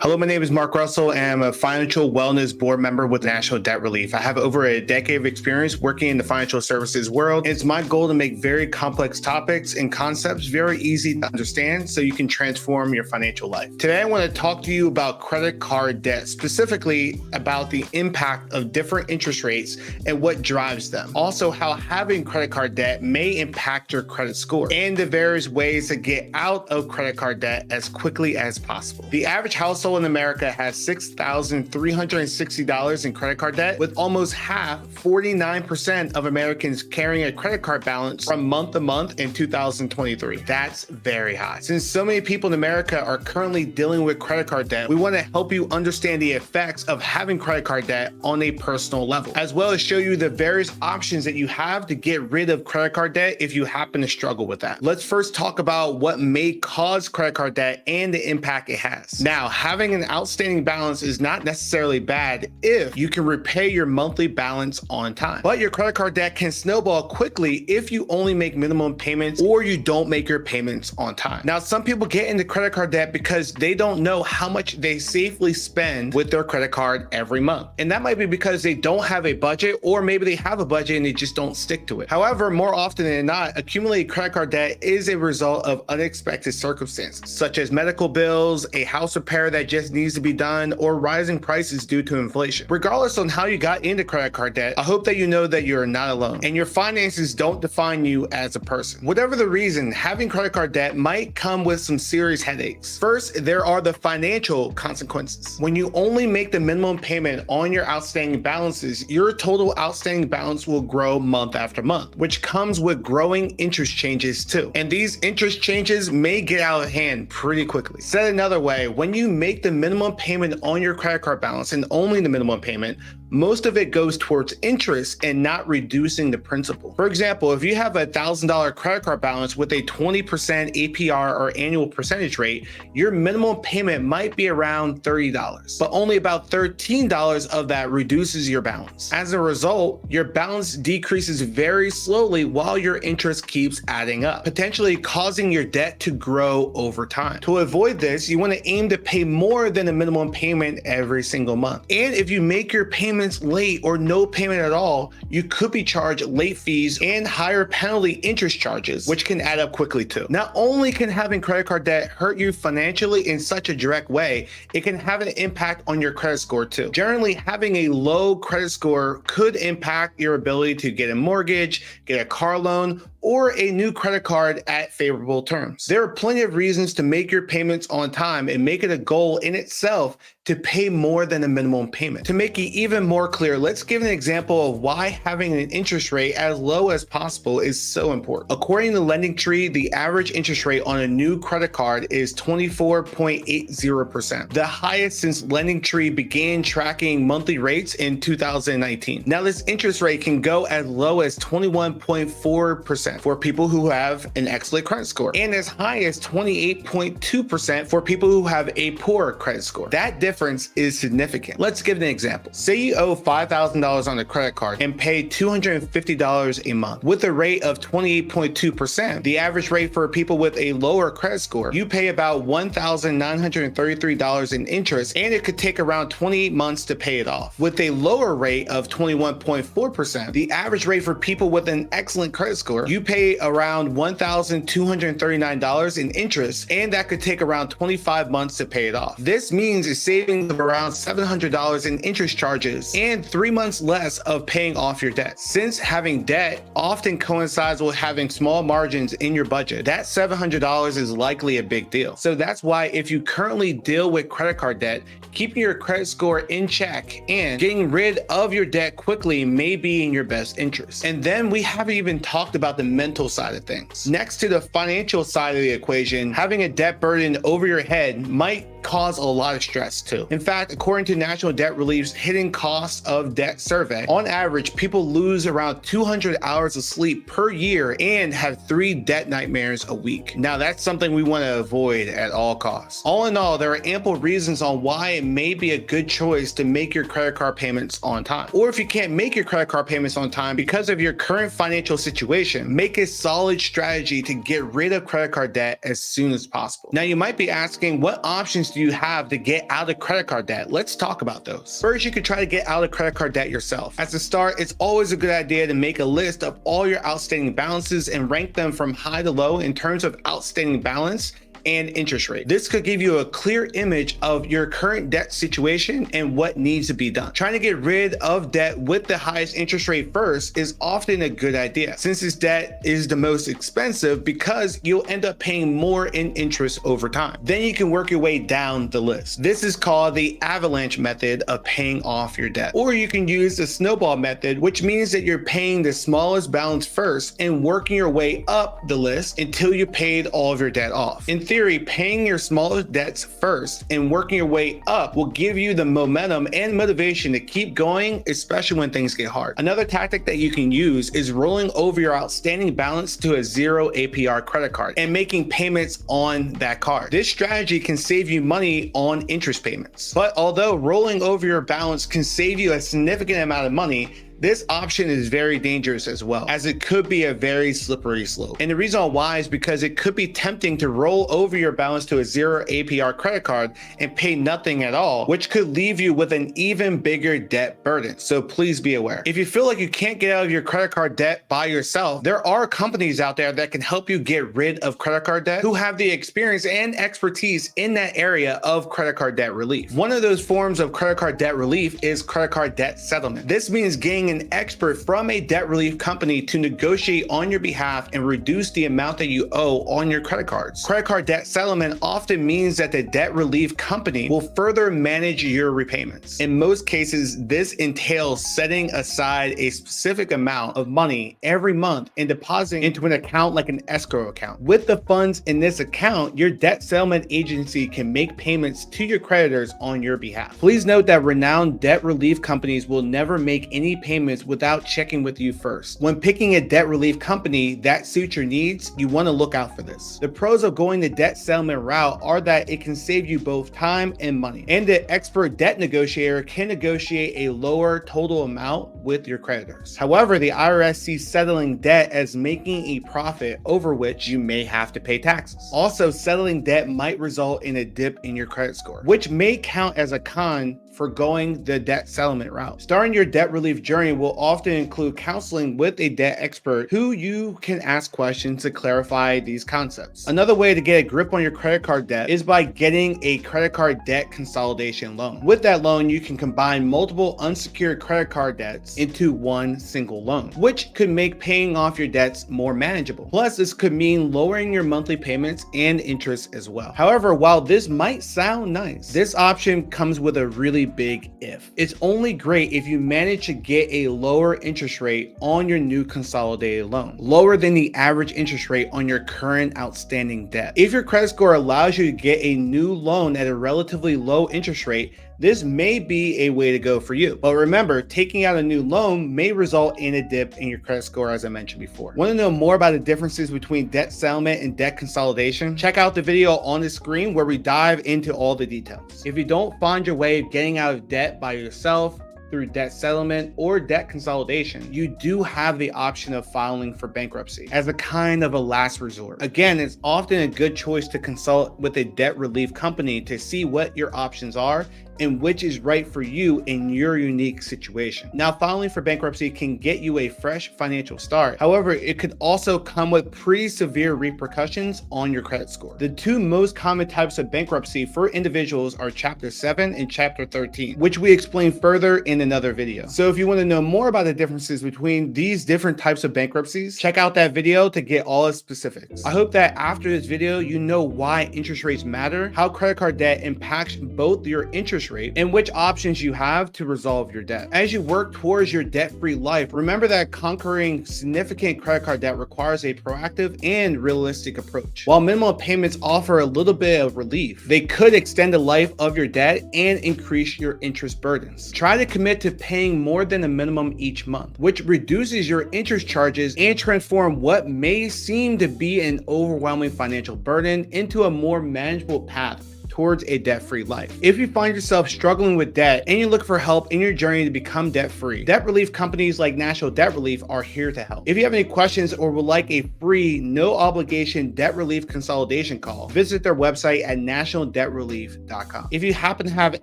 Hello, my name is Mark Russell, and I'm a financial wellness board member with National Debt Relief. I have over a decade of experience working in the financial services world. It's my goal to make very complex topics and concepts very easy to understand so you can transform your financial life. Today, I want to talk to you about credit card debt, specifically about the impact of different interest rates and what drives them. Also, how having credit card debt may impact your credit score and the various ways to get out of credit card debt as quickly as possible. The average household in America has $6,360 in credit card debt, with almost half, 49% of Americans carrying a credit card balance from month to month in 2023. That's very high. Since so many people in America are currently dealing with credit card debt, we want to help you understand the effects of having credit card debt on a personal level, as well as show you the various options that you have to get rid of credit card debt if you happen to struggle with that. Let's first talk about what may cause credit card debt and the impact it has. Now, having an outstanding balance is not necessarily bad if you can repay your monthly balance on time. But your credit card debt can snowball quickly if you only make minimum payments or you don't make your payments on time. Now, some people get into credit card debt because they don't know how much they safely spend with their credit card every month. And that might be because they don't have a budget, or maybe they have a budget and they just don't stick to it. However, more often than not, accumulated credit card debt is a result of unexpected circumstances, such as medical bills, a house repair that just needs to be done, or rising prices due to inflation. Regardless on how you got into credit card debt, I hope that you know that you're not alone and your finances don't define you as a person. Whatever the reason, having credit card debt might come with some serious headaches. First, there are the financial consequences. When you only make the minimum payment on your outstanding balances, your total outstanding balance will grow month after month, which comes with growing interest changes too. And these interest changes may get out of hand pretty quickly. Said another way, when you make the minimum payment on your credit card balance, and only the minimum payment, most of it goes towards interest and not reducing the principal. For example, if you have a $1,000 credit card balance with a 20% APR or annual percentage rate, your minimum payment might be around $30, but only about $13 of that reduces your balance. As a result, your balance decreases very slowly while your interest keeps adding up, potentially causing your debt to grow over time. To avoid this, you want to aim to pay more than the minimum payment every single month. And if you make your payments late or no payment at all, you could be charged late fees and higher penalty interest charges, which can add up quickly too. Not only can having credit card debt hurt you financially in such a direct way, it can have an impact on your credit score too. Generally, having a low credit score could impact your ability to get a mortgage, get a car loan, or a new credit card at favorable terms. There are plenty of reasons to make your payments on time and make it a goal in itself to pay more than a minimum payment. To make it even more clear, let's give an example of why having an interest rate as low as possible is so important. According to LendingTree, the average interest rate on a new credit card is 24.80%, the highest since LendingTree began tracking monthly rates in 2019. Now, this interest rate can go as low as 21.4% for people who have an excellent credit score, and as high as 28.2% for people who have a poor credit score. That difference is significant. Let's give an example. Say you owe $5,000 on a credit card and pay $250 a month. With a rate of 28.2%, the average rate for people with a lower credit score, you pay about $1,933 in interest, and it could take around 28 months to pay it off. With a lower rate of 21.4%, the average rate for people with an excellent credit score, you pay around $1,239 in interest, and that could take around 25 months to pay it off. This means a savings of around $700 in interest charges and 3 months less of paying off your debt. Since having debt often coincides with having small margins in your budget, that $700 is likely a big deal. So that's why if you currently deal with credit card debt, keeping your credit score in check and getting rid of your debt quickly may be in your best interest. And then we haven't even talked about the mental side of things. Next to the financial side of the equation, having a debt burden over your head might cause a lot of stress too. In fact, according to National Debt Relief's Hidden Costs of Debt survey, on average, people lose around 200 hours of sleep per year and have 3 debt nightmares a week. Now, that's something we want to avoid at all costs. All in all, there are ample reasons on why it may be a good choice to make your credit card payments on time. Or if you can't make your credit card payments on time because of your current financial situation, make a solid strategy to get rid of credit card debt as soon as possible. Now, you might be asking, what options options do you have to get out of credit card debt? Let's talk about those. First, you can try to get out of credit card debt yourself. At the start, it's always a good idea to make a list of all your outstanding balances and rank them from high to low in terms of outstanding balance and interest rate. This could give you a clear image of your current debt situation and what needs to be done. Trying to get rid of debt with the highest interest rate first is often a good idea, since this debt is the most expensive because you'll end up paying more in interest over time. Then you can work your way down the list. This is called the avalanche method of paying off your debt. Or you can use the snowball method, which means that you're paying the smallest balance first and working your way up the list until you paid all of your debt off. In theory, paying your smallest debts first and working your way up will give you the momentum and motivation to keep going, especially when things get hard. Another tactic that you can use is rolling over your outstanding balance to a 0 APR credit card and making payments on that card. This strategy can save you money on interest payments. But although rolling over your balance can save you a significant amount of money, this option is very dangerous as well, as it could be a very slippery slope. And the reason why is because it could be tempting to roll over your balance to a 0 APR credit card and pay nothing at all, which could leave you with an even bigger debt burden. So please be aware. If you feel like you can't get out of your credit card debt by yourself, there are companies out there that can help you get rid of credit card debt who have the experience and expertise in that area of credit card debt relief. One of those forms of credit card debt relief is credit card debt settlement. This means getting an expert from a debt relief company to negotiate on your behalf and reduce the amount that you owe on your credit cards. Credit card debt settlement often means that the debt relief company will further manage your repayments. In most cases, this entails setting aside a specific amount of money every month and depositing into an account like an escrow account. With the funds in this account, your debt settlement agency can make payments to your creditors on your behalf. Please note that renowned debt relief companies will never make any payments without checking with you first. When picking a debt relief company that suits your needs, you want to look out for this. The pros of going the debt settlement route are that it can save you both time and money, and the expert debt negotiator can negotiate a lower total amount with your creditors. However, the IRS sees settling debt as making a profit over which you may have to pay taxes. Also, settling debt might result in a dip in your credit score, which may count as a con for going the debt settlement route. Starting your debt relief journey will often include counseling with a debt expert who you can ask questions to clarify these concepts. Another way to get a grip on your credit card debt is by getting a credit card debt consolidation loan. With that loan, you can combine multiple unsecured credit card debts into one single loan, which could make paying off your debts more manageable. Plus, this could mean lowering your monthly payments and interest as well. However, while this might sound nice, this option comes with a really big if. It's only great if you manage to get a lower interest rate on your new consolidated loan, lower than the average interest rate on your current outstanding debt. If your credit score allows you to get a new loan at a relatively low interest rate, this may be a way to go for you. But remember, taking out a new loan may result in a dip in your credit score, as I mentioned before. Want to know more about the differences between debt settlement and debt consolidation? Check out the video on the screen where we dive into all the details. If you don't find your way of getting out of debt by yourself, through debt settlement or debt consolidation, you do have the option of filing for bankruptcy as a kind of a last resort. Again, it's often a good choice to consult with a debt relief company to see what your options are and which is right for you in your unique situation. Now, filing for bankruptcy can get you a fresh financial start. However, it could also come with pretty severe repercussions on your credit score. The two most common types of bankruptcy for individuals are Chapter 7 and Chapter 13, which we explain further in another video. So if you want to know more about the differences between these different types of bankruptcies, check out that video to get all the specifics. I hope that after this video, you know why interest rates matter, how credit card debt impacts both your interest rate, and which options you have to resolve your debt. As you work towards your debt-free life, remember that conquering significant credit card debt requires a proactive and realistic approach. While minimum payments offer a little bit of relief, they could extend the life of your debt and increase your interest burdens. Try to commit to paying more than a minimum each month, which reduces your interest charges and transform what may seem to be an overwhelming financial burden into a more manageable path towards a debt-free life. If you find yourself struggling with debt and you look for help in your journey to become debt-free, debt relief companies like National Debt Relief are here to help. If you have any questions or would like a free, no obligation debt relief consolidation call, visit their website at nationaldebtrelief.com. If you happen to have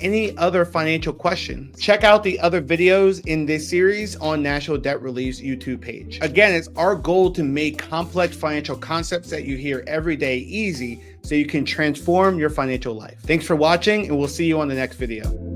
any other financial questions, check out the other videos in this series on National Debt Relief's YouTube page. Again, it's our goal to make complex financial concepts that you hear every day easy so you can transform your financial life. Thanks for watching, and we'll see you on the next video.